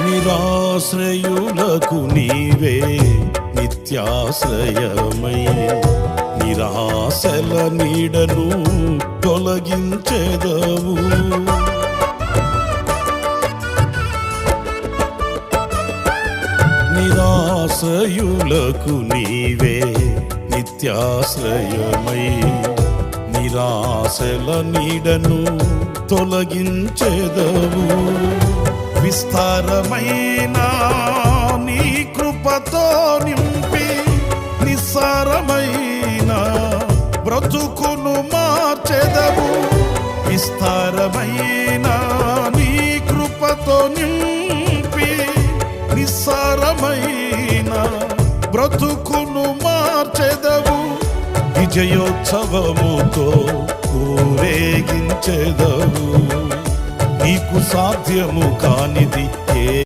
నిరాశ్రయులకు నీవే నిత్యాశ్రయమై నిరాశల నీడను తొలగించెదవు. నిరాశ్రయులకు నీవే నిత్యాశ్రయమై నిరాశల నీడను తొలగించెదవు. విస్తారమైన నీ కృపతో నింపి నిస్సారమైన బ్రతుకును మార్చెదవు. విస్తారమైన నీ కృపతో నింపి నిస్సారమైన బ్రతుకును మార్చెదవు. విజయోత్సవముతో ఊరేగించెదవు. నీకు సాధ్యము కానిది